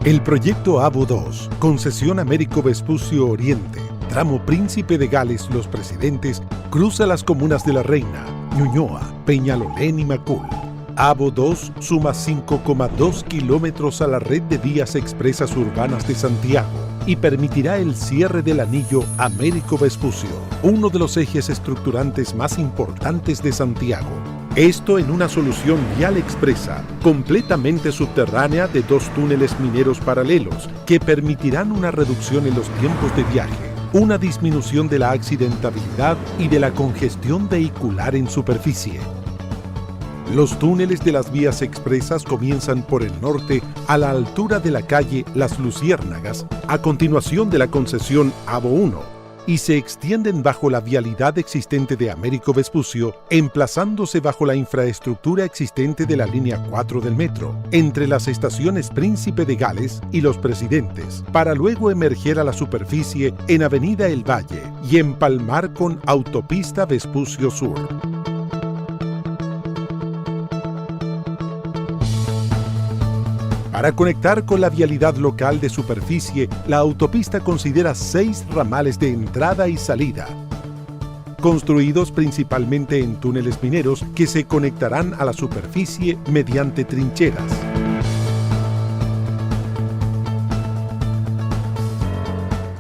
El proyecto AVO 2, Concesión Américo Vespucio Oriente, tramo Príncipe de Gales Los Presidentes, cruza las comunas de La Reina, Ñuñoa, Peñalolén y Macul. AVO 2 suma 5,2 kilómetros a la red de vías expresas urbanas de Santiago y permitirá el cierre del anillo Américo Vespucio, uno de los ejes estructurantes más importantes de Santiago. Esto en una solución vial expresa, completamente subterránea de 2 túneles mineros paralelos que permitirán una reducción en los tiempos de viaje, una disminución de la accidentabilidad y de la congestión vehicular en superficie. Los túneles de las vías expresas comienzan por el norte a la altura de la calle Las Luciérnagas, a continuación de la concesión AVO 1, y se extienden bajo la vialidad existente de Américo Vespucio, emplazándose bajo la infraestructura existente de la línea 4 del metro, entre las estaciones Príncipe de Gales y Los Presidentes, para luego emerger a la superficie en Avenida El Valle y empalmar con Autopista Vespucio Sur. Para conectar con la vialidad local de superficie, la autopista considera 6 ramales de entrada y salida, construidos principalmente en túneles mineros que se conectarán a la superficie mediante trincheras.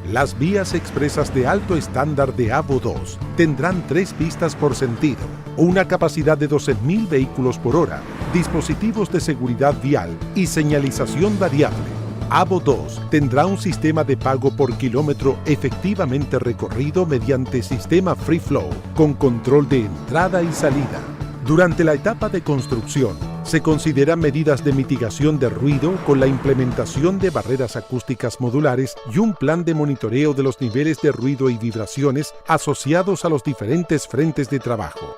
Las vías expresas de alto estándar de AVO 2 tendrán 3 pistas por sentido, una capacidad de 12.000 vehículos por hora, dispositivos de seguridad vial y señalización variable. AVO 2 tendrá un sistema de pago por kilómetro efectivamente recorrido mediante sistema Free Flow, con control de entrada y salida. Durante la etapa de construcción, se consideran medidas de mitigación de ruido con la implementación de barreras acústicas modulares y un plan de monitoreo de los niveles de ruido y vibraciones asociados a los diferentes frentes de trabajo.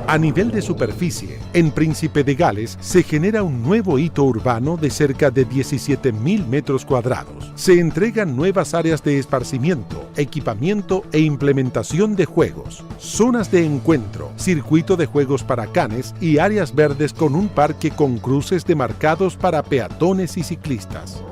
A nivel de superficie, en Príncipe de Gales se genera un nuevo hito urbano de cerca de 17.000 metros cuadrados. Se entregan nuevas áreas de esparcimiento, equipamiento e implementación de juegos, zonas de encuentro, circuito de juegos para canes y áreas verdes con un parque con cruces demarcados para peatones y ciclistas.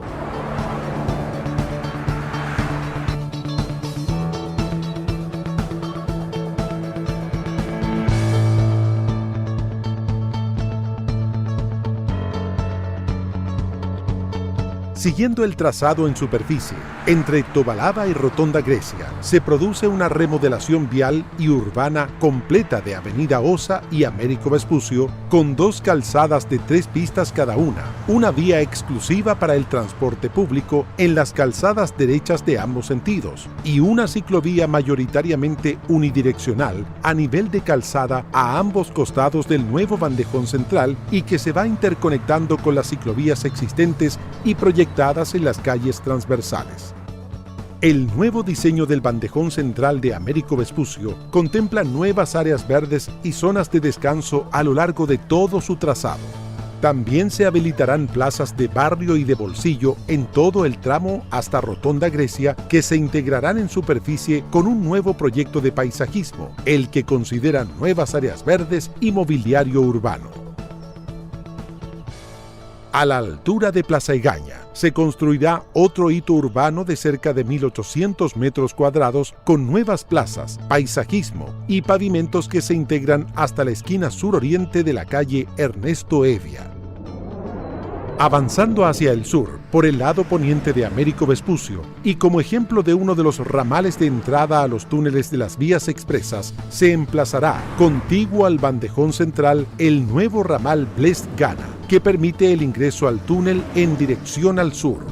Siguiendo el trazado en superficie, entre Tobalaba y Rotonda Grecia, se produce una remodelación vial y urbana completa de Avenida Osa y Américo Vespucio, con 2 calzadas de 3 pistas cada una vía exclusiva para el transporte público en las calzadas derechas de ambos sentidos, y una ciclovía mayoritariamente unidireccional a nivel de calzada a ambos costados del nuevo bandejón central y que se va interconectando con las ciclovías existentes y proyectadas en las calles transversales. El nuevo diseño del bandejón central de Américo Vespucio contempla nuevas áreas verdes y zonas de descanso a lo largo de todo su trazado. También se habilitarán plazas de barrio y de bolsillo en todo el tramo hasta Rotonda Grecia, que se integrarán en superficie con un nuevo proyecto de paisajismo, el que considera nuevas áreas verdes y mobiliario urbano. A la altura de Plaza Egaña, se construirá otro hito urbano de cerca de 1.800 metros cuadrados con nuevas plazas, paisajismo y pavimentos que se integran hasta la esquina suroriente de la calle Ernesto Evia. Avanzando hacia el sur, por el lado poniente de Américo Vespucio, y como ejemplo de uno de los ramales de entrada a los túneles de las vías expresas, se emplazará, contiguo al bandejón central, el nuevo ramal Blest-Gana, que permite el ingreso al túnel en dirección al sur.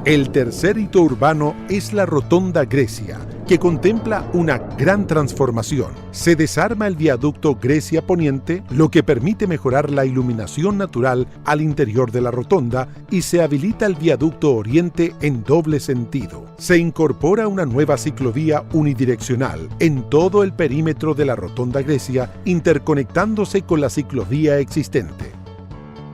El tercer hito urbano es la Rotonda Grecia, que contempla una gran transformación. Se desarma el viaducto Grecia Poniente, lo que permite mejorar la iluminación natural al interior de la rotonda, y se habilita el viaducto Oriente en doble sentido. Se incorpora una nueva ciclovía unidireccional en todo el perímetro de la Rotonda Grecia, interconectándose con la ciclovía existente.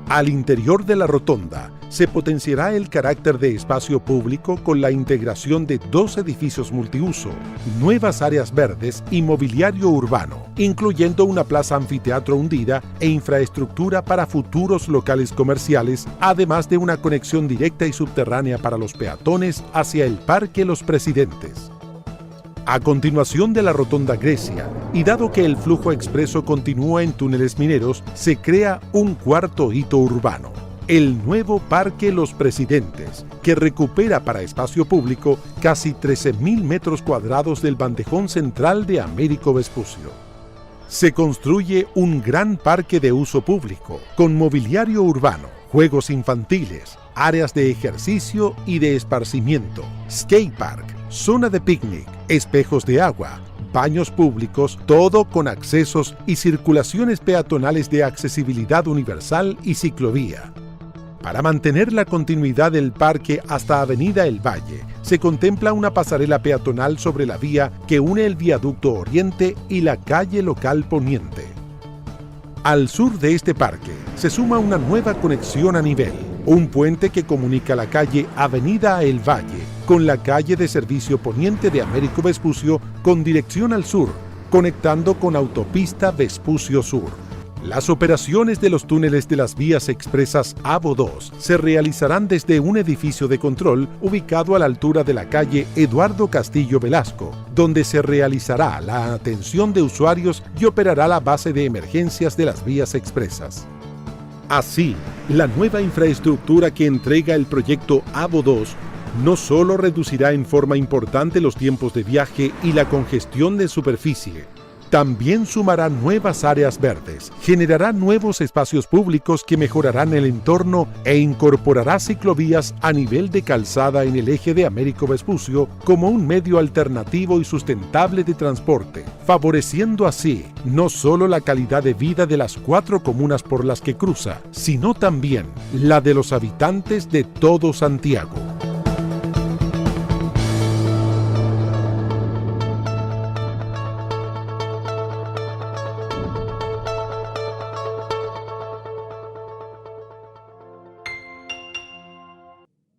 Al interior de la rotonda Se potenciará el carácter de espacio público con la integración de 2 edificios multiuso, nuevas áreas verdes y mobiliario urbano, incluyendo una plaza anfiteatro hundida e infraestructura para futuros locales comerciales, además de una conexión directa y subterránea para los peatones hacia el Parque Los Presidentes. A continuación de la Rotonda Grecia, y dado que el flujo expreso continúa en túneles mineros, se crea un cuarto hito urbano: el nuevo Parque Los Presidentes, que recupera para espacio público casi 13.000 metros cuadrados del bandejón central de Américo Vespucio. Se construye un gran parque de uso público, con mobiliario urbano, juegos infantiles, áreas de ejercicio y de esparcimiento, skatepark, zona de picnic, espejos de agua, baños públicos, todo con accesos y circulaciones peatonales de accesibilidad universal y ciclovía. Para mantener la continuidad del parque hasta Avenida El Valle, se contempla una pasarela peatonal sobre la vía que une el Viaducto Oriente y la calle local Poniente. Al sur de este parque se suma una nueva conexión a nivel, un puente que comunica la calle Avenida El Valle con la calle de servicio Poniente de Américo Vespucio con dirección al sur, conectando con Autopista Vespucio Sur. Las operaciones de los túneles de las vías expresas AVO 2 se realizarán desde un edificio de control ubicado a la altura de la calle Eduardo Castillo Velasco, donde se realizará la atención de usuarios y operará la base de emergencias de las vías expresas. Así, la nueva infraestructura que entrega el proyecto AVO 2 no solo reducirá en forma importante los tiempos de viaje y la congestión de superficie, también sumará nuevas áreas verdes, generará nuevos espacios públicos que mejorarán el entorno e incorporará ciclovías a nivel de calzada en el eje de Américo Vespucio como un medio alternativo y sustentable de transporte, favoreciendo así no solo la calidad de vida de las 4 comunas por las que cruza, sino también la de los habitantes de todo Santiago.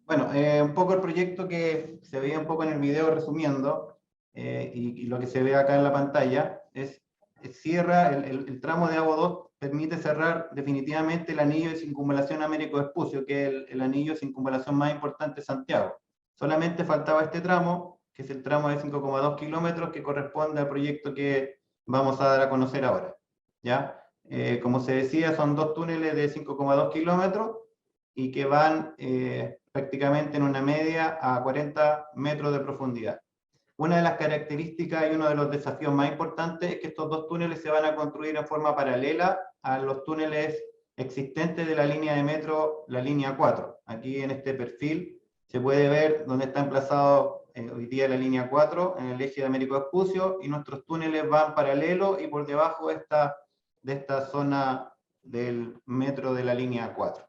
Bueno, un poco el proyecto que se veía un poco en el video resumiendo, y lo que se ve acá en la pantalla, cierra el tramo de AVO 2, permite cerrar definitivamente el anillo de circunvalación Américo Vespucio, que es el anillo de circunvalación más importante de Santiago. Solamente faltaba este tramo, que es el tramo de 5,2 kilómetros, que corresponde al proyecto que vamos a dar a conocer ahora, ¿ya? Como se decía, son 2 túneles de 5,2 kilómetros y que van prácticamente en una media a 40 metros de profundidad. Una de las características y uno de los desafíos más importantes es que estos 2 túneles se van a construir en forma paralela a los túneles existentes de la línea de metro, la línea 4. Aquí en este perfil se puede ver dónde está emplazado hoy día la línea 4, en el eje de Américo Vespucio, y nuestros túneles van paralelos y por debajo de esta zona del metro de la línea 4.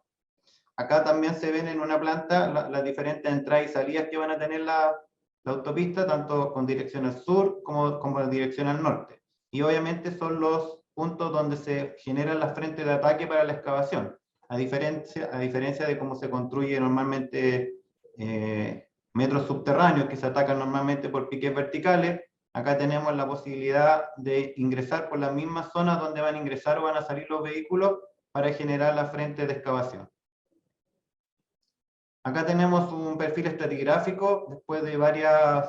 Acá también se ven en una planta las diferentes entradas y salidas que van a tener la autopista, tanto con dirección al sur como con dirección al norte. Y obviamente son los puntos donde se generan las frentes de ataque para la excavación, a diferencia de cómo se construye normalmente metros subterráneos que se atacan normalmente por piques verticales. Acá tenemos la posibilidad de ingresar por las mismas zonas donde van a ingresar o van a salir los vehículos para generar la frente de excavación. Acá tenemos un perfil estratigráfico después de varios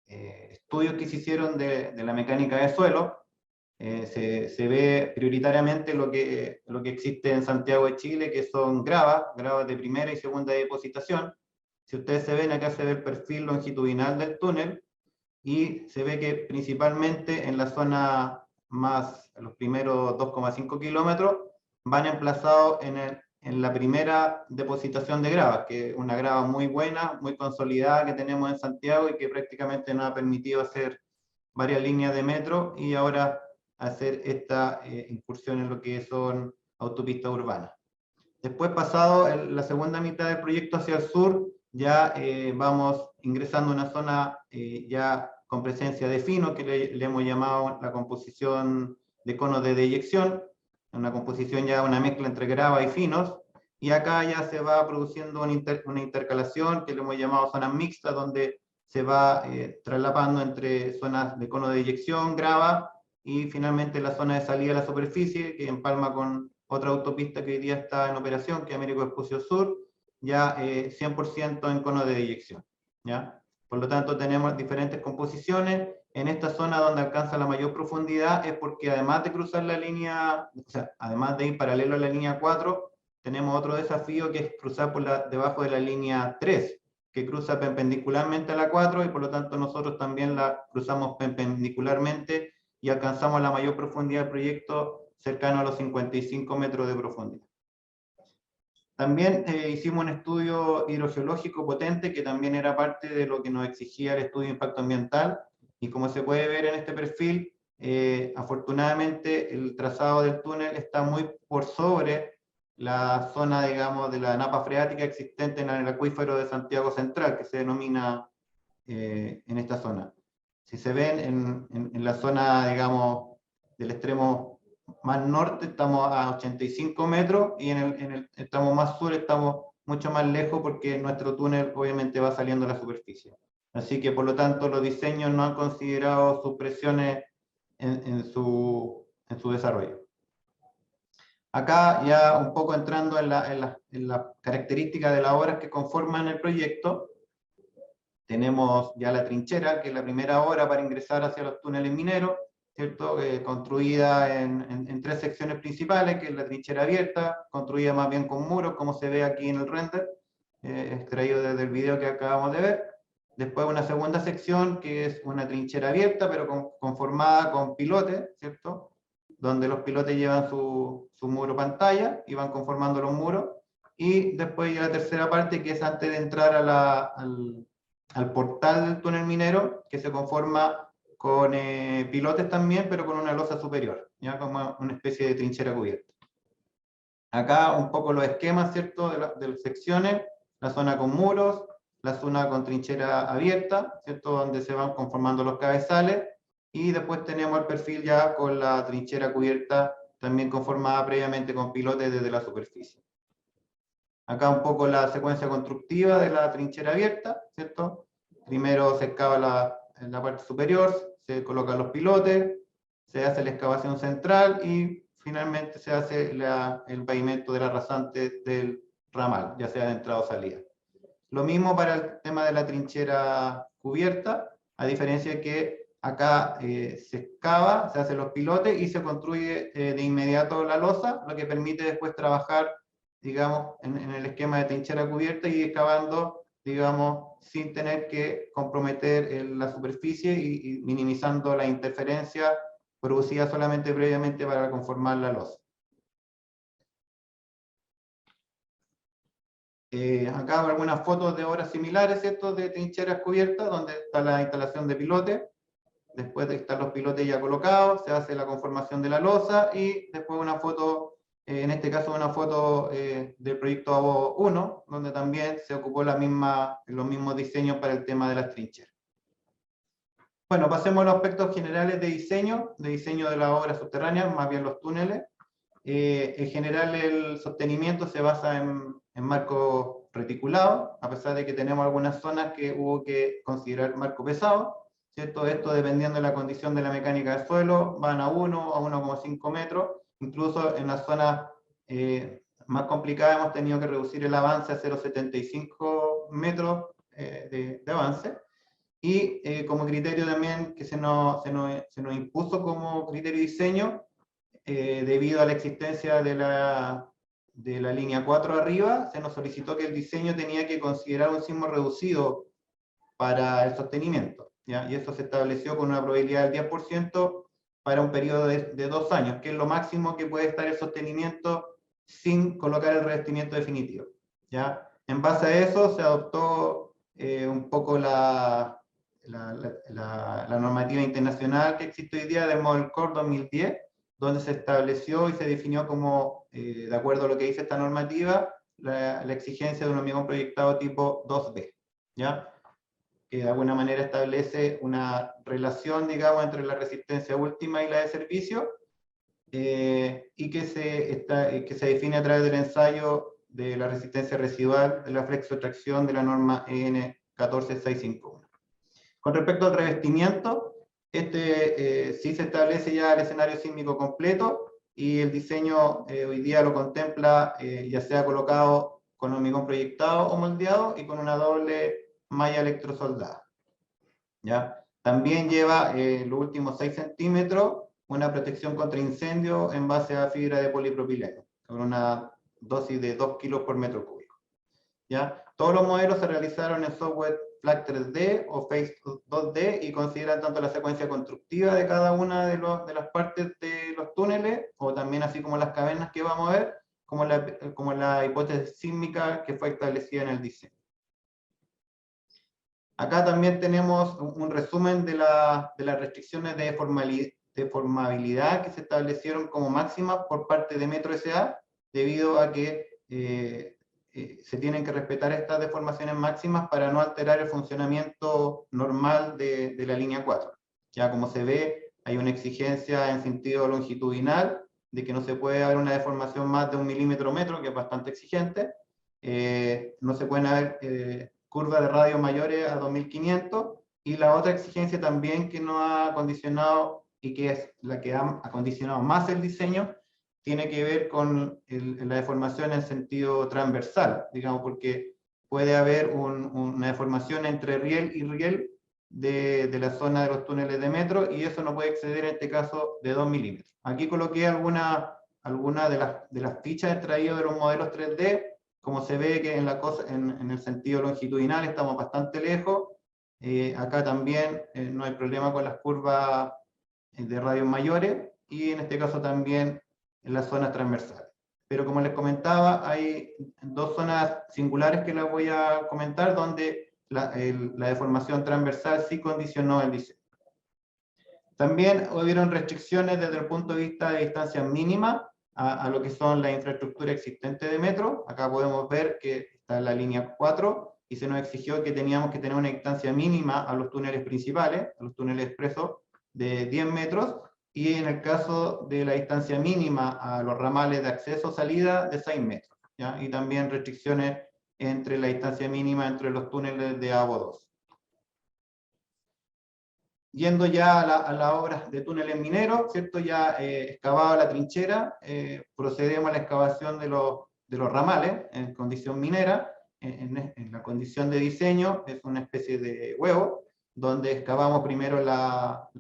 estudios que se hicieron de la mecánica de suelo. Se ve prioritariamente lo que existe en Santiago de Chile, que son gravas de primera y segunda depositación. Si ustedes se ven, acá se ve el perfil longitudinal del túnel y se ve que principalmente en la zona los primeros 2,5 kilómetros, van emplazados en la primera depositación de gravas, que es una grava muy buena, muy consolidada que tenemos en Santiago y que prácticamente nos ha permitido hacer varias líneas de metro y ahora hacer esta incursión en lo que son autopistas urbanas. Después, pasado la segunda mitad del proyecto hacia el sur, ya vamos ingresando a una zona ya con presencia de fino, que le hemos llamado la composición de conos de deyección, una composición ya, una mezcla entre grava y finos, y acá ya se va produciendo una intercalación que le hemos llamado zonas mixtas, donde se va traslapando entre zonas de cono de eyección, grava, y finalmente la zona de salida a la superficie, que empalma con otra autopista que hoy día está en operación, que es Américo Vespucio Sur, ya 100% en cono de eyección, ¿ya? Por lo tanto, tenemos diferentes composiciones. En esta zona donde alcanza la mayor profundidad es porque además de cruzar la línea, o sea, además de ir paralelo a la línea 4, tenemos otro desafío que es cruzar por debajo de la línea 3, que cruza perpendicularmente a la 4 y por lo tanto nosotros también la cruzamos perpendicularmente y alcanzamos la mayor profundidad del proyecto cercano a los 55 metros de profundidad. También hicimos un estudio hidrogeológico potente que también era parte de lo que nos exigía el estudio de impacto ambiental, y como se puede ver en este perfil, afortunadamente el trazado del túnel está muy por sobre la zona, digamos, de la napa freática existente en el acuífero de Santiago Central, que se denomina en esta zona. Si se ven en la zona, digamos, del extremo más norte estamos a 85 metros y en el tramo más sur estamos mucho más lejos porque nuestro túnel obviamente va saliendo a la superficie. Así que por lo tanto los diseños no han considerado sus presiones en su desarrollo. Acá ya un poco entrando en la característica de las obras que conforman el proyecto, tenemos ya la trinchera, que es la primera obra para ingresar hacia los túneles mineros, ¿cierto? Construida en tres secciones principales, que es la trinchera abierta, construida más bien con muros, como se ve aquí en el render, extraído desde el video que acabamos de ver. Después una segunda sección, que es una trinchera abierta, pero conformada con pilotes, ¿cierto? Donde los pilotes llevan su muro pantalla y van conformando los muros. Y después ya la tercera parte, que es antes de entrar al portal del túnel minero, que se conforma con pilotes también, pero con una losa superior, ya como una especie de trinchera cubierta. Acá un poco los esquemas, ¿cierto?, de las secciones, la zona con muros, la zona con trinchera abierta, ¿cierto?, donde se van conformando los cabezales, y después tenemos el perfil ya con la trinchera cubierta, también conformada previamente con pilotes desde la superficie. Acá un poco la secuencia constructiva de la trinchera abierta, ¿cierto? Primero se excava en la parte superior, se colocan los pilotes, se hace la excavación central y finalmente se hace el pavimento de la rasante del ramal, ya sea de entrada o salida. Lo mismo para el tema de la trinchera cubierta, a diferencia de que acá se excava, se hacen los pilotes y se construye de inmediato la losa, lo que permite después trabajar, digamos, en el esquema de trinchera cubierta y excavando, digamos, sin tener que comprometer la superficie y minimizando la interferencia producida solamente previamente para conformar la losa. Acá algunas fotos de obras similares, ¿cierto?, de trincheras cubiertas, donde está la instalación de pilotes. Después de estar los pilotes ya colocados, se hace la conformación de la losa y después una foto, en este caso una foto del proyecto AVO 1, donde también se ocupó los mismos diseños para el tema de las trincheras. Bueno, pasemos a los aspectos generales de diseño de la obra subterránea, más bien los túneles. En general el sostenimiento se basa en marco reticulado, a pesar de que tenemos algunas zonas que hubo que considerar marco pesado, ¿cierto? Esto dependiendo de la condición de la mecánica del suelo, van a 1 a 1,5 metros, incluso en las zonas más complicadas hemos tenido que reducir el avance a 0,75 metros de avance, y como criterio también que se nos impuso como criterio de diseño, debido a la existencia de la línea 4 arriba, se nos solicitó que el diseño tenía que considerar un sismo reducido para el sostenimiento, ¿ya? Y eso se estableció con una probabilidad del 10% para un periodo de 2 años, que es lo máximo que puede estar el sostenimiento sin colocar el revestimiento definitivo, ¿ya? En base a eso se adoptó un poco la normativa internacional que existe hoy día del Model Core 2010, donde se estableció y se definió como, de acuerdo a lo que dice esta normativa, la exigencia de un hormigón proyectado tipo 2B, ¿ya? Que de alguna manera establece una relación, digamos, entre la resistencia última y la de servicio, y que se define a través del ensayo de la resistencia residual de la flexotracción de la norma EN 14651. Con respecto al revestimiento, sí se establece ya el escenario sísmico completo, y el diseño hoy día lo contempla ya sea colocado con hormigón proyectado o moldeado y con una doble malla electrosoldada. ¿Ya? También lleva los últimos 6 centímetros una protección contra incendio en base a fibra de polipropileno, con una dosis de 2 kilos por metro cúbico. ¿Ya? Todos los modelos se realizaron en software FLAC 3D o Face 2D y consideran tanto la secuencia constructiva de cada una de las partes de los túneles, o también así como las cavernas que vamos a ver, como la hipótesis sísmica que fue establecida en el diseño. Acá también tenemos un resumen de las restricciones de formabilidad que se establecieron como máximas por parte de Metro S.A., debido a que se tienen que respetar estas deformaciones máximas para no alterar el funcionamiento normal de la línea 4. Ya como se ve, hay una exigencia en sentido longitudinal de que no se puede haber una deformación más de 1 milímetro metro, que es bastante exigente. No se pueden haber curvas de radio mayores a 2500, y la otra exigencia también que nos ha condicionado, y que es la que ha acondicionado más el diseño, tiene que ver con la deformación en sentido transversal, digamos, porque puede haber una deformación entre riel y riel de la zona de los túneles de metro, y eso no puede exceder en este caso de 2 milímetros. Aquí coloqué alguna de las fichas extraídas de los modelos 3D. Como se ve que en el sentido longitudinal estamos bastante lejos. Acá también no hay problema con las curvas de radios mayores, y en este caso también en las zonas transversales. Pero como les comentaba, hay 2 zonas singulares que les voy a comentar, donde la deformación transversal sí condicionó el diseño. También hubieron restricciones desde el punto de vista de distancias mínimas a lo que son la infraestructura existente de metro. Acá podemos ver que está la línea 4, y se nos exigió que teníamos que tener una distancia mínima a los túneles principales, a los túneles expresos, de 10 metros, y en el caso de la distancia mínima a los ramales de acceso-salida, de 6 metros. ¿Ya? Y también restricciones entre la distancia mínima entre los túneles de AVO 2. Yendo ya a la obra de túneles mineros, ¿cierto? Ya excavada la trinchera, procedemos a la excavación de los ramales en condición minera. En la condición de diseño es una especie de huevo, donde excavamos primero la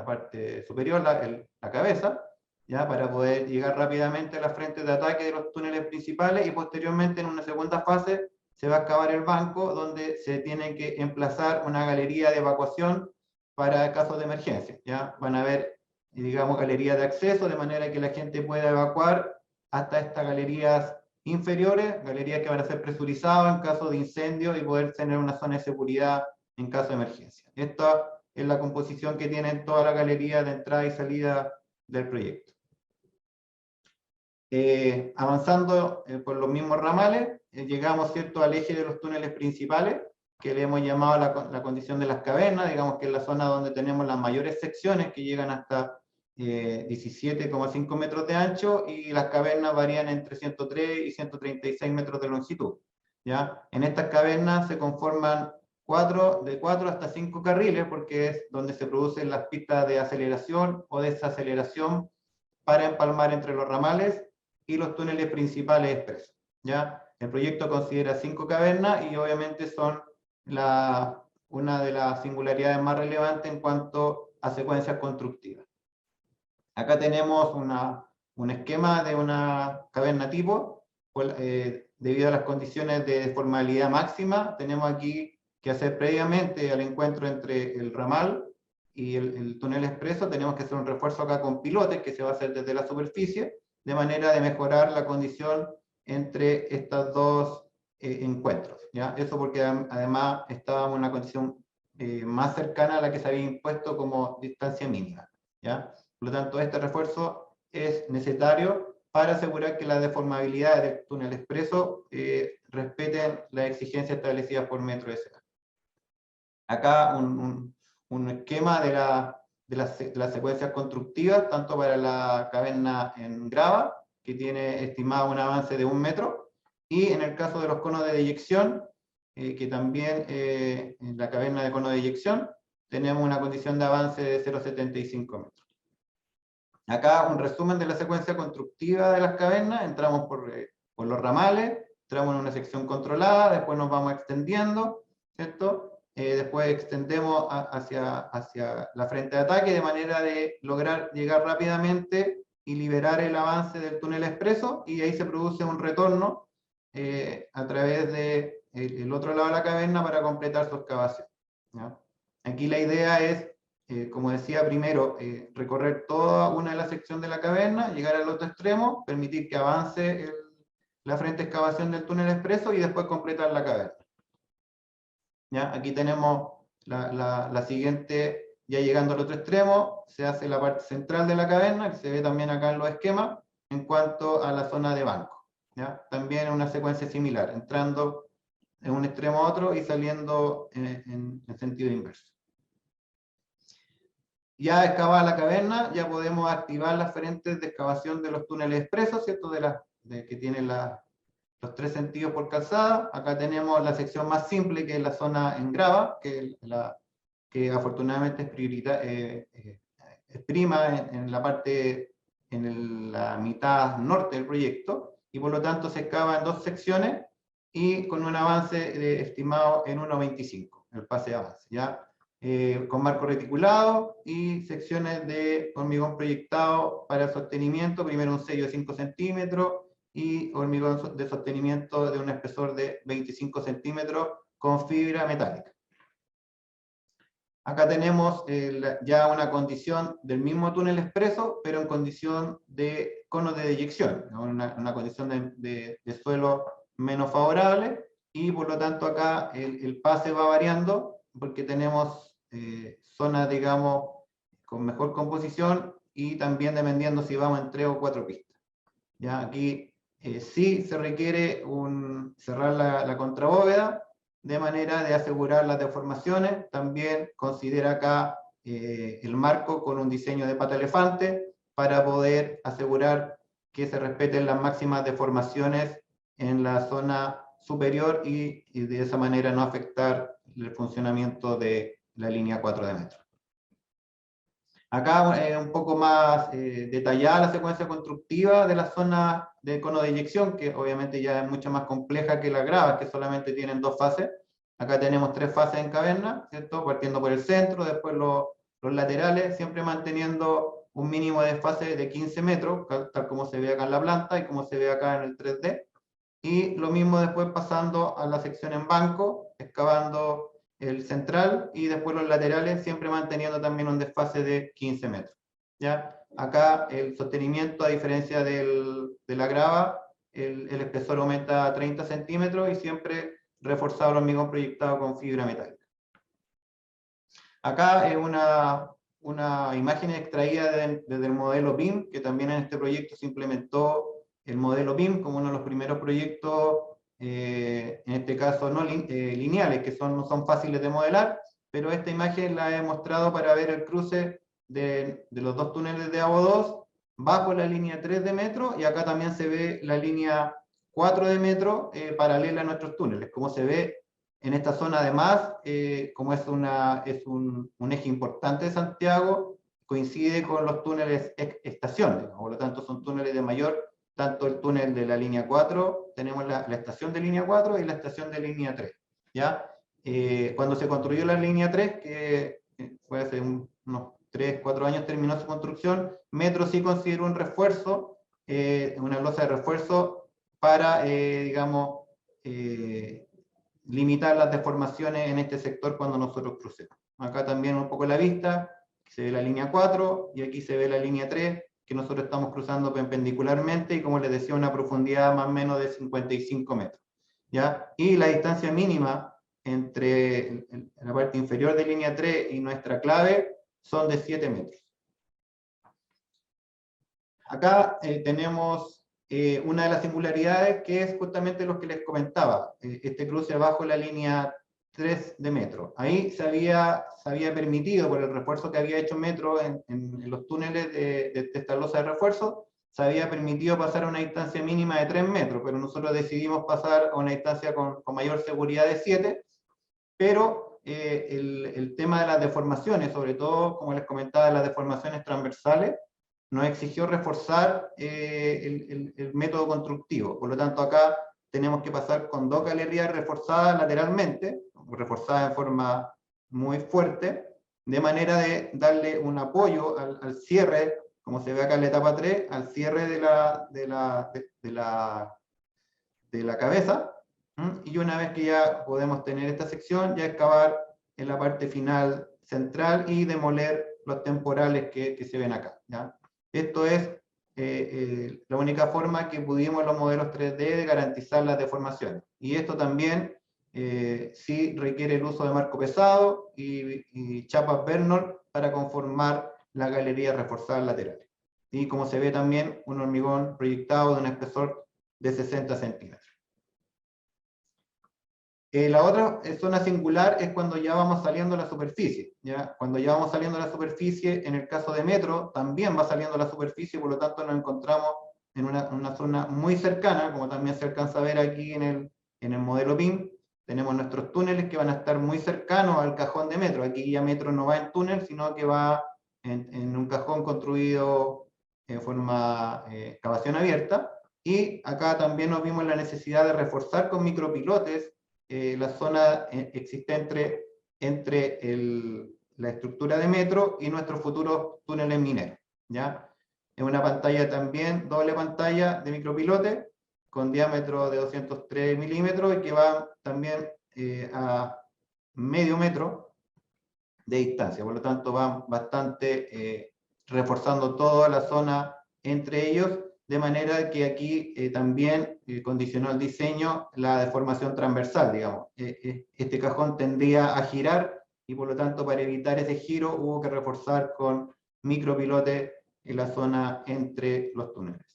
parte superior, la cabeza, ¿ya? Para poder llegar rápidamente a las frentes de ataque de los túneles principales, y posteriormente en una segunda fase se va a excavar el banco, donde se tiene que emplazar una galería de evacuación para casos de emergencia. ¿Ya? Van a haber, digamos, galerías de acceso, de manera que la gente pueda evacuar hasta estas galerías inferiores, galerías que van a ser presurizadas en caso de incendio, y poder tener una zona de seguridad en caso de emergencia. Esta es la composición que tienen todas las galerías de entrada y salida del proyecto. Avanzando por los mismos ramales, llegamos, ¿cierto?, al eje de los túneles principales, que le hemos llamado la condición de las cavernas, digamos que es la zona donde tenemos las mayores secciones, que llegan hasta 17,5 metros de ancho, y las cavernas varían entre 103 y 136 metros de longitud. ¿Ya? En estas cavernas se conforman de 4 hasta 5 carriles, porque es donde se producen las pistas de aceleración o desaceleración para empalmar entre los ramales y los túneles principales expresos. ¿Ya? El proyecto considera 5 cavernas, y obviamente son una de las singularidades más relevantes en cuanto a secuencias constructivas. Acá tenemos un esquema de una caverna tipo. Debido a las condiciones de deformabilidad máxima, tenemos aquí que hacer previamente al encuentro entre el ramal y el túnel expreso, tenemos que hacer un refuerzo acá con pilotes, que se va a hacer desde la superficie, de manera de mejorar la condición entre estos dos encuentros. ¿Ya? Eso porque además estábamos en una condición más cercana a la que se había impuesto como distancia mínima. ¿Ya? Por lo tanto, este refuerzo es necesario para asegurar que las deformabilidades del túnel expreso respeten las exigencias establecidas por Metro S.A. Acá un esquema de las secuencias constructivas, tanto para la caverna en grava, que tiene estimado un avance de 1 metro, Y en el caso de los conos de deyección, que también en la caverna de cono de deyección, tenemos una condición de avance de 0,75 metros. Acá un resumen de la secuencia constructiva de las cavernas. Entramos por los ramales, entramos en una sección controlada, después nos vamos extendiendo, ¿cierto? Después extendemos hacia la frente de ataque de manera de lograr llegar rápidamente y liberar el avance del túnel expreso, y ahí se produce un retorno a través del otro lado de la caverna para completar su excavación, ¿ya? Aquí la idea es, como decía primero, recorrer toda una de las secciones de la caverna, llegar al otro extremo, permitir que avance la frente de excavación del túnel expreso y después completar la caverna. ¿Ya? Aquí tenemos la siguiente, ya llegando al otro extremo, se hace la parte central de la caverna, que se ve también acá en los esquemas, en cuanto a la zona de banco, ¿ya? También una secuencia similar, entrando de un extremo a otro y saliendo en sentido inverso. Ya excavada la caverna, ya podemos activar las frentes de excavación de los túneles expresos, ¿cierto? Que tienen los 3 sentidos por calzada. Acá tenemos la sección más simple, que es la zona en grava, que afortunadamente es prima en la parte, en la mitad norte del proyecto, y por lo tanto se excava en 2 secciones y con un avance estimado en 1,25, el pase de avance, ¿ya? Con marco reticulado y secciones de hormigón proyectado para sostenimiento, primero un sello de 5 centímetros y hormigón de sostenimiento de un espesor de 25 centímetros con fibra metálica. Acá tenemos ya una condición del mismo túnel expreso, pero en condición de cono de deyección, ¿no? Una condición de suelo menos favorable, y por lo tanto acá el pase va variando, porque tenemos zonas, digamos, con mejor composición, y también dependiendo si vamos en 3 o 4 pistas. ¿Ya? Aquí sí se requiere cerrar la contrabóveda, de manera de asegurar las deformaciones. También considera acá el marco con un diseño de pata elefante, para poder asegurar que se respeten las máximas deformaciones en la zona superior, y de esa manera no afectar el funcionamiento de la línea 4 de metro. Acá un poco más detallada la secuencia constructiva de la zona de cono de eyección, que obviamente ya es mucho más compleja que las gravas, que solamente tienen 2 fases. Acá tenemos 3 fases en caverna, ¿cierto? Partiendo por el centro, después los laterales, siempre manteniendo un mínimo de fase de 15 metros, tal como se ve acá en la planta y como se ve acá en el 3D. Y lo mismo después pasando a la sección en banco, excavando el central, y después los laterales, siempre manteniendo también un desfase de 15 metros. ¿Ya? Acá el sostenimiento, a diferencia de la grava, el espesor aumenta a 30 centímetros y siempre reforzado el hormigón proyectado con fibra metálica. Acá es una imagen extraída desde el modelo BIM, que también en este proyecto se implementó el modelo BIM como uno de los primeros proyectos, en este caso no lineales, que no son fáciles de modelar, pero esta imagen la he mostrado para ver el cruce de los 2 túneles de AO2 bajo la línea 3 de metro, y acá también se ve la línea 4 de metro paralela a nuestros túneles. Como se ve en esta zona, además, como es un eje importante de Santiago, coincide con los túneles estación, por lo tanto son túneles de mayor, tanto el túnel de la línea 4, tenemos la estación de línea 4 y la estación de línea 3. ¿Ya? Cuando se construyó la línea 3, que fue hace unos 3, 4 años terminó su construcción, Metro sí consideró un refuerzo, una losa de refuerzo para, digamos, limitar las deformaciones en este sector cuando nosotros crucemos. Acá también un poco la vista, se ve la línea 4, y aquí se ve la línea 3, que nosotros estamos cruzando perpendicularmente, y como les decía, una profundidad más o menos de 55 metros. ¿Ya? Y la distancia mínima entre la parte inferior de línea 3 y nuestra clave son de 7 metros. Acá tenemos una de las singularidades, que es justamente lo que les comentaba, este cruce bajo la línea 3 de metro. Ahí se había permitido, por el refuerzo que había hecho Metro en los túneles de esta losa de refuerzo, se había permitido pasar a una distancia mínima de 3 metros, pero nosotros decidimos pasar a una distancia con mayor seguridad de 7, pero el tema de las deformaciones, sobre todo, como les comentaba, las deformaciones transversales, nos exigió reforzar el método constructivo. Por lo tanto, acá tenemos que pasar con 2 galerías reforzadas lateralmente, reforzadas en forma muy fuerte, de manera de darle un apoyo al cierre, como se ve acá en la etapa 3, al cierre de la cabeza, y una vez que ya podemos tener esta sección, ya excavar en la parte final central y demoler los temporales que se ven acá, ¿ya? Esto es la única forma que pudimos en los modelos 3D de garantizar las deformaciones. Y esto también sí requiere el uso de marco pesado y chapas Bernol para conformar las galerías reforzadas laterales. Y como se ve también, un hormigón proyectado de un espesor de 60 centímetros. La otra zona singular es cuando ya vamos saliendo a la superficie, ¿ya? Cuando ya vamos saliendo a la superficie, en el caso de Metro, también va saliendo a la superficie, por lo tanto nos encontramos en una zona muy cercana, como también se alcanza a ver aquí en el modelo PIM. Tenemos nuestros túneles que van a estar muy cercanos al cajón de Metro. Aquí ya Metro no va en túnel, sino que va en un cajón construido en forma excavación abierta. Y acá también nos vimos la necesidad de reforzar con micropilotes la zona existente entre la estructura de Metro y nuestros futuros túneles mineros, ¿ya? Es una pantalla también, doble pantalla de micropilote, con diámetro de 203 milímetros y que va también a medio metro de distancia, por lo tanto van bastante reforzando toda la zona entre ellos, de manera que aquí también condicionó el diseño la deformación transversal, digamos. Este cajón tendría a girar y por lo tanto para evitar ese giro hubo que reforzar con micropilotes en la zona entre los túneles.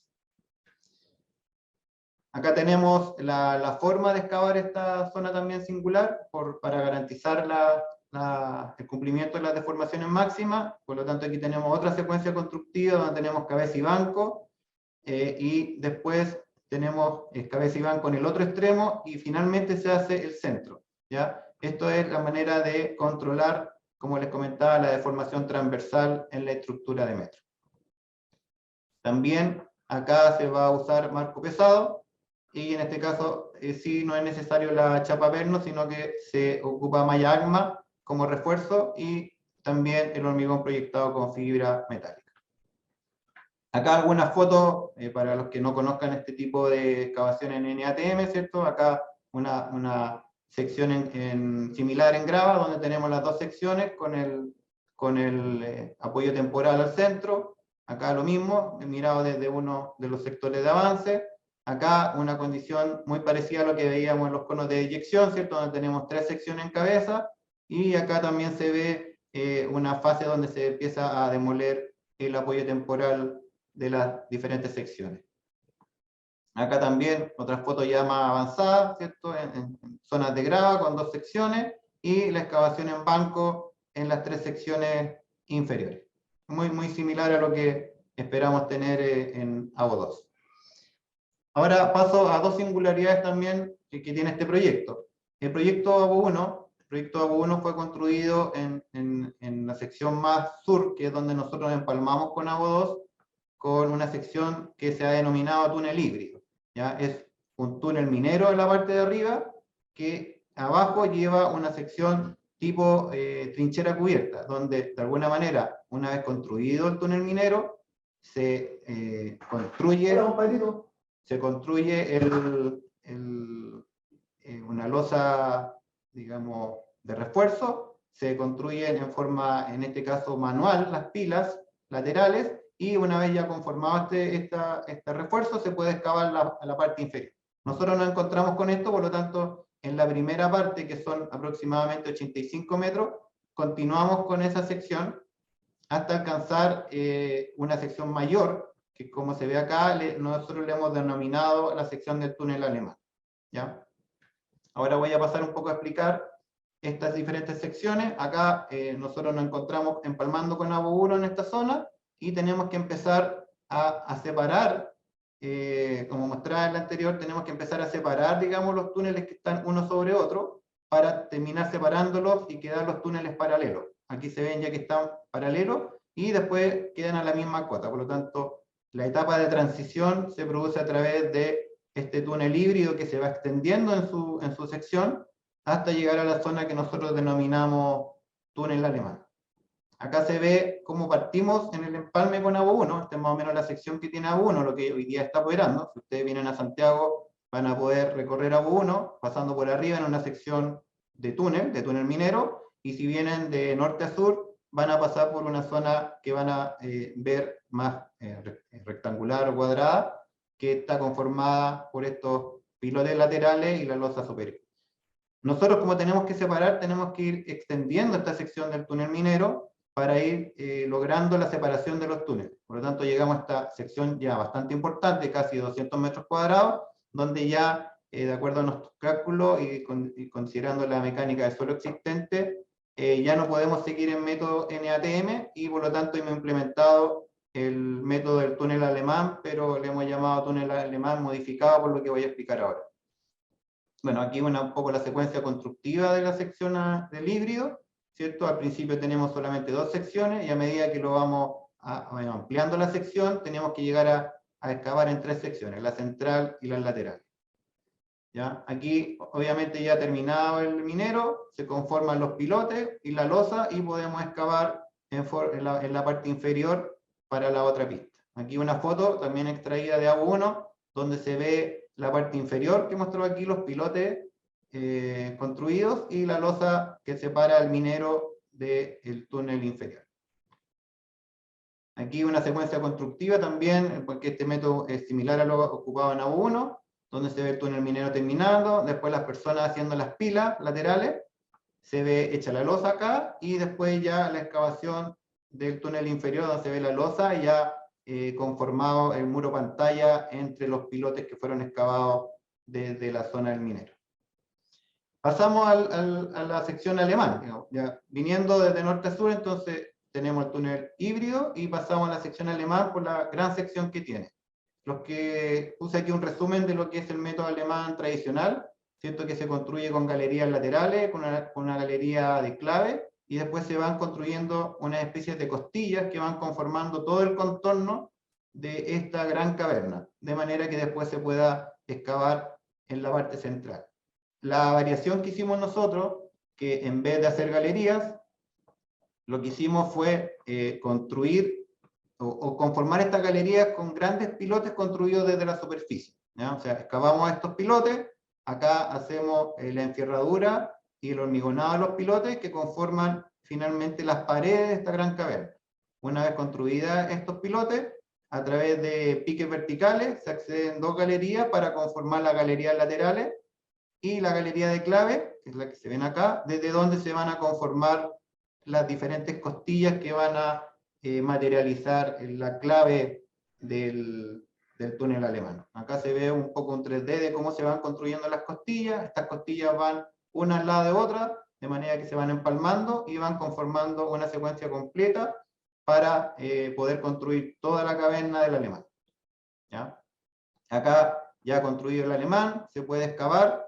Acá tenemos la forma de excavar esta zona también singular para garantizar el cumplimiento de las deformaciones máximas. Por lo tanto aquí tenemos otra secuencia constructiva donde tenemos cabeza y banco, y después tenemos cabeza y banco en el otro extremo y finalmente se hace el centro, ¿ya? Esto es la manera de controlar, como les comentaba, la deformación transversal en la estructura de Metro. También acá se va a usar marco pesado y en este caso sí no es necesario la chapa perno, sino que se ocupa malla AGMA como refuerzo y también el hormigón proyectado con fibra metálica. Acá algunas fotos para los que no conozcan este tipo de excavación en NATM, ¿cierto? Acá una sección similar en grava, donde tenemos las dos secciones con el apoyo temporal al centro. Acá lo mismo, mirado desde uno de los sectores de avance. Acá una condición muy parecida a lo que veíamos en los conos de eyección, ¿cierto? Donde tenemos 3 secciones en cabeza. Y acá también se ve una fase donde se empieza a demoler el apoyo temporal de las diferentes secciones. Acá también otras fotos ya más avanzadas, ¿cierto? En zonas de grava con 2 secciones y la excavación en banco en las 3 secciones inferiores. Muy similar a lo que esperamos tener en AO2. Ahora paso a 2 singularidades también que tiene este proyecto. El proyecto AO1 fue construido en la sección más sur, que es donde nosotros empalmamos con AO2, con una sección que se ha denominado túnel híbrido, ¿ya? Es un túnel minero en la parte de arriba, que abajo lleva una sección tipo trinchera cubierta, donde de alguna manera, una vez construido el túnel minero, se construye una losa, digamos, de refuerzo, se construyen en forma, en este caso manual, las pilas laterales, y una vez ya conformado este refuerzo, se puede excavar la parte inferior. Nosotros nos encontramos con esto, por lo tanto, en la primera parte, que son aproximadamente 85 metros, continuamos con esa sección hasta alcanzar una sección mayor, que como se ve acá, nosotros le hemos denominado la sección del túnel alemán, ¿ya? Ahora voy a pasar un poco a explicar estas diferentes secciones. Acá nosotros nos encontramos empalmando con AO1 en esta zona, y tenemos que empezar a separar, como mostraba en la anterior, tenemos que empezar a separar, digamos, los túneles que están uno sobre otro, para terminar separándolos y quedar los túneles paralelos. Aquí se ven ya que están paralelos, y después quedan a la misma cota. Por lo tanto, la etapa de transición se produce a través de este túnel híbrido que se va extendiendo en su sección, hasta llegar a la zona que nosotros denominamos túnel alemán. Acá se ve cómo partimos en el empalme con ABO1, esta es más o menos la sección que tiene ABO1, lo que hoy día está operando. Si ustedes vienen a Santiago, van a poder recorrer ABO1, pasando por arriba en una sección de túnel minero, y si vienen de norte a sur, van a pasar por una zona que van a ver más rectangular o cuadrada, que está conformada por estos pilotes laterales y la losa superior. Nosotros, como tenemos que separar, tenemos que ir extendiendo esta sección del túnel minero para ir logrando la separación de los túneles. Por lo tanto, llegamos a esta sección ya bastante importante, casi 200 metros cuadrados, donde ya, de acuerdo a nuestros cálculos y considerando la mecánica de suelo existente, ya no podemos seguir en método NATM, y por lo tanto hemos implementado el método del túnel alemán, pero le hemos llamado túnel alemán modificado, por lo que voy a explicar ahora. Bueno, aquí un poco la secuencia constructiva de la sección del híbrido, ¿cierto? Al principio tenemos solamente 2 secciones, y a medida que lo vamos ampliando la sección, tenemos que llegar a excavar en 3 secciones, la central y las laterales. ¿Ya? Aquí, obviamente, ya terminado el minero, se conforman los pilotes y la losa, y podemos excavar en la parte inferior para la otra pista. Aquí una foto también extraída de ABO1, donde se ve la parte inferior que mostró aquí, los pilotes construidos, y la losa que separa al minero del túnel inferior. Aquí una secuencia constructiva también, porque este método es similar a lo ocupado en ABO1, donde se ve el túnel minero terminando, después las personas haciendo las pilas laterales, se ve hecha la losa acá, y después ya la excavación del túnel inferior, donde se ve la losa y ya conformado el muro pantalla entre los pilotes que fueron excavados desde la zona del minero. Pasamos a la sección alemán, digamos, ya viniendo desde norte a sur. Entonces tenemos el túnel híbrido, y pasamos a la sección alemán por la gran sección que tiene. Los que puse aquí un resumen de lo que es el método alemán tradicional, ¿cierto? Que se construye con galerías laterales, con una galería de clave, y después se van construyendo unas especies de costillas que van conformando todo el contorno de esta gran caverna, de manera que después se pueda excavar en la parte central. La variación que hicimos nosotros, que en vez de hacer galerías, lo que hicimos fue construir o conformar estas galerías con grandes pilotes construidos desde la superficie, ¿ya? O sea, excavamos estos pilotes, acá hacemos la enfierradura y el hormigonado de los pilotes, que conforman finalmente las paredes de esta gran caverna. Una vez construidas estos pilotes, a través de piques verticales se acceden 2 galerías para conformar las galerías laterales, y la galería de clave, que es la que se ven acá, desde donde se van a conformar las diferentes costillas que van a materializar la clave del túnel alemán. Acá se ve un poco un 3D de cómo se van construyendo las costillas. Estas costillas van una al lado de otra, de manera que se van empalmando y van conformando una secuencia completa para poder construir toda la caverna del alemán. ¿Ya? Acá, ya construido el alemán, se puede excavar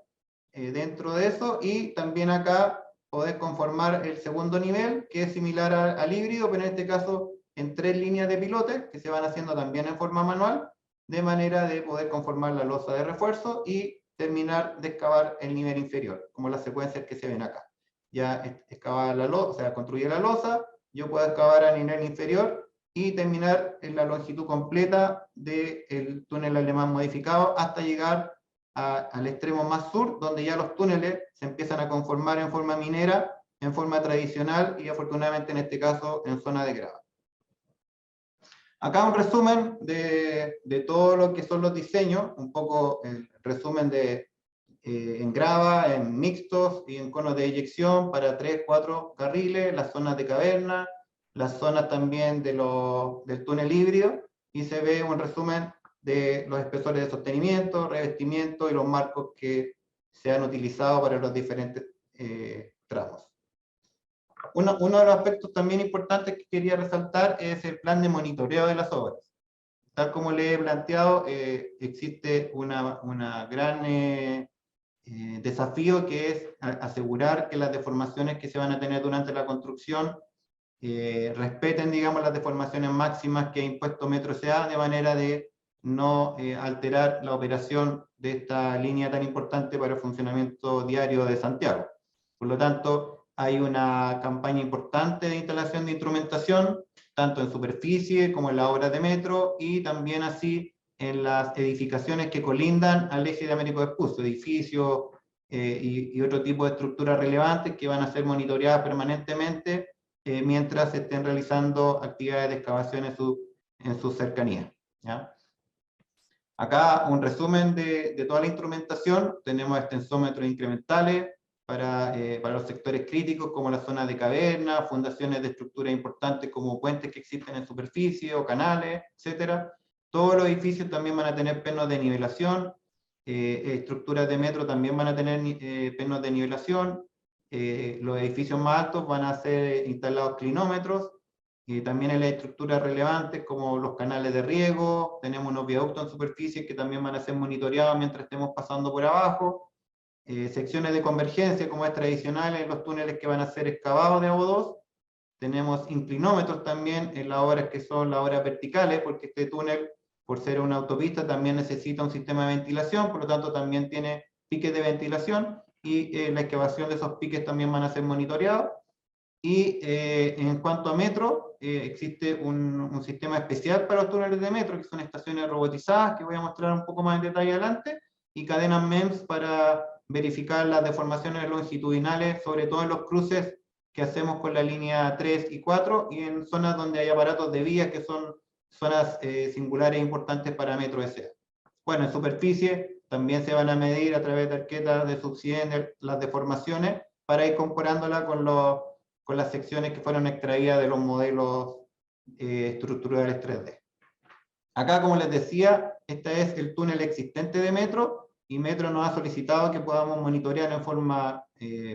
dentro de eso, y también acá podés conformar el segundo nivel, que es similar al híbrido, pero en este caso en 3 líneas de pilotes, que se van haciendo también en forma manual, de manera de poder conformar la losa de refuerzo y terminar de excavar el nivel inferior, como las secuencias que se ven acá. Ya excavar la losa, o sea, construir la losa, yo puedo excavar a nivel inferior y terminar en la longitud completa del túnel alemán modificado, hasta llegar al extremo más sur, donde ya los túneles se empiezan a conformar en forma minera, en forma tradicional, y afortunadamente en este caso en zona de grava. Acá un resumen de todo lo que son los diseños, un poco el resumen en grava, en mixtos y en conos de eyección para 3, 4 carriles, las zonas de caverna, las zonas también del túnel híbrido, y se ve un resumen de los espesores de sostenimiento, revestimiento y los marcos que se han utilizado para los diferentes tramos. Uno de los aspectos también importantes que quería resaltar es el plan de monitoreo de las obras. tal como le he planteado, existe una gran desafío, que es asegurar que las deformaciones que se van a tener durante la construcción respeten, digamos, las deformaciones máximas que ha impuesto Metro S.A., de manera de no alterar la operación de esta línea tan importante para el funcionamiento diario de Santiago. Por lo tanto, hay una campaña importante de instalación de instrumentación, tanto en superficie como en las obras de metro, y también así en las edificaciones que colindan al eje de Américo Vespucio, edificios y otro tipo de estructuras relevantes que van a ser monitoreadas permanentemente mientras se estén realizando actividades de excavación en su cercanía, ¿ya? Acá un resumen de toda la instrumentación. Tenemos extensómetros incrementales para los sectores críticos, como las zonas de caverna, fundaciones de estructuras importantes como puentes que existen en superficie o canales, etc. Todos los edificios también van a tener pernos de nivelación, estructuras de metro también van a tener pernos de nivelación, los edificios más altos van a ser instalados clinómetros, y también en las estructuras relevantes como los canales de riego, tenemos unos viaductos en superficie que también van a ser monitoreados mientras estemos pasando por abajo, secciones de convergencia como es tradicional en los túneles que van a ser excavados de AO2, tenemos inclinómetros también en las obras que son las obras verticales, porque este túnel, por ser una autopista, también necesita un sistema de ventilación, por lo tanto también tiene piques de ventilación, y la excavación de esos piques también van a ser monitoreados. Y en cuanto a metro, existe un sistema especial para los túneles de metro, que son estaciones robotizadas, que voy a mostrar un poco más en detalle adelante, y cadenas MEMS para verificar las deformaciones longitudinales, sobre todo en los cruces que hacemos con la línea 3 y 4, y en zonas donde hay aparatos de vías, que son zonas singulares importantes para Metro S.A. Bueno, en superficie también se van a medir a través de arquetas de subsidente las deformaciones, para ir comparándola con las secciones que fueron extraídas de los modelos estructurales 3D. Acá, como les decía, este es el túnel existente de Metro, y Metro nos ha solicitado que podamos monitorear en forma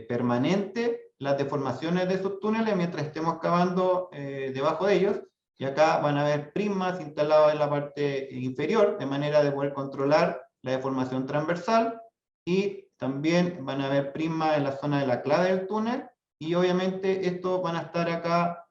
permanente las deformaciones de esos túneles mientras estemos cavando debajo de ellos, y acá van a haber prismas instalados en la parte inferior, de manera de poder controlar la deformación transversal, y también van a haber prismas en la zona de la clave del túnel, y obviamente estos van a estar acá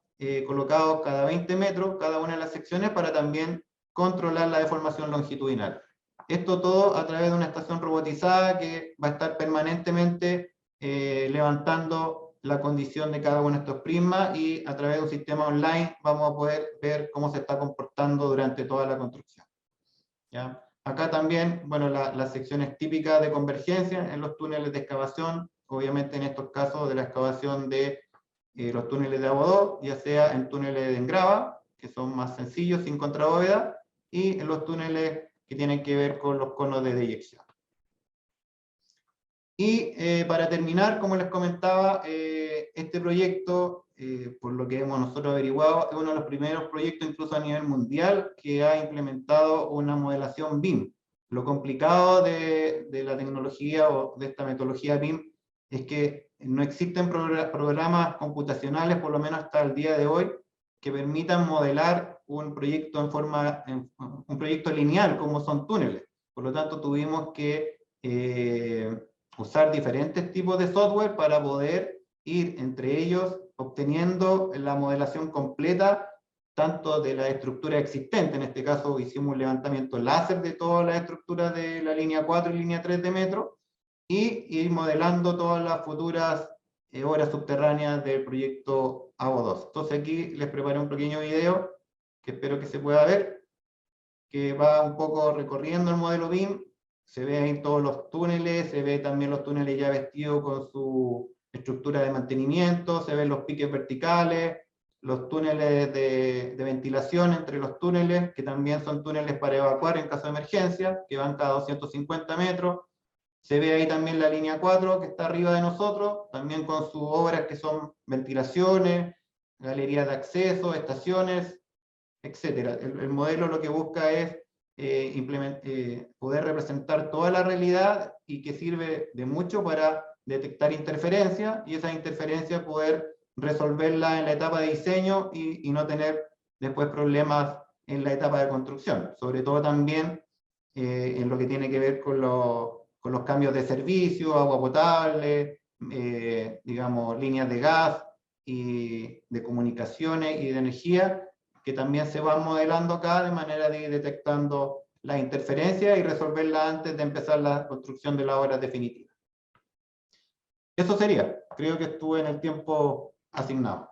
colocados cada 20 metros, cada una de las secciones, para también controlar la deformación longitudinal. Esto todo a través de una estación robotizada que va a estar permanentemente levantando la condición de cada uno de estos prismas, y a través de un sistema online vamos a poder ver cómo se está comportando durante toda la construcción, ¿ya? Acá también, bueno, las secciones típicas de convergencia en los túneles de excavación, obviamente en estos casos de la excavación de los túneles de AO2, ya sea en túneles de engrava, que son más sencillos, sin contrabóveda, y en los túneles que tienen que ver con los conos de deyección. Y para terminar, como les comentaba, este proyecto, por lo que hemos nosotros averiguado, es uno de los primeros proyectos, incluso a nivel mundial, que ha implementado una modelación BIM. Lo complicado de la tecnología o de esta metodología BIM es que no existen programas computacionales, por lo menos hasta el día de hoy, que permitan modelar un proyecto un proyecto lineal, como son túneles. Por lo tanto, tuvimos que usar diferentes tipos de software para poder ir entre ellos obteniendo la modelación completa, tanto de la estructura existente. En este caso hicimos un levantamiento láser de todas las estructuras de la línea 4 y línea 3 de metro, y ir modelando todas las futuras obras subterráneas del proyecto AO2. Entonces aquí les preparé un pequeño video que espero que se pueda ver, que va un poco recorriendo el modelo BIM. Se ve ahí todos los túneles, se ve también los túneles ya vestidos con su estructura de mantenimiento, se ven los piques verticales, los túneles de ventilación entre los túneles, que también son túneles para evacuar en caso de emergencia, que van cada 250 metros. Se ve ahí también la línea 4, que está arriba de nosotros, también con sus obras que son ventilaciones, galerías de acceso, estaciones, etc. El modelo lo que busca es poder representar toda la realidad, y que sirve de mucho para detectar interferencias, y esas interferencias poder resolverlas en la etapa de diseño, y no tener después problemas en la etapa de construcción, sobre todo también en lo que tiene que ver con los cambios de servicio, agua potable, digamos, líneas de gas y de comunicaciones y de energía, que también se van modelando acá de manera de ir detectando las interferencias y resolverlas antes de empezar la construcción de las obras definitivas. Eso sería, creo que estuve en el tiempo asignado.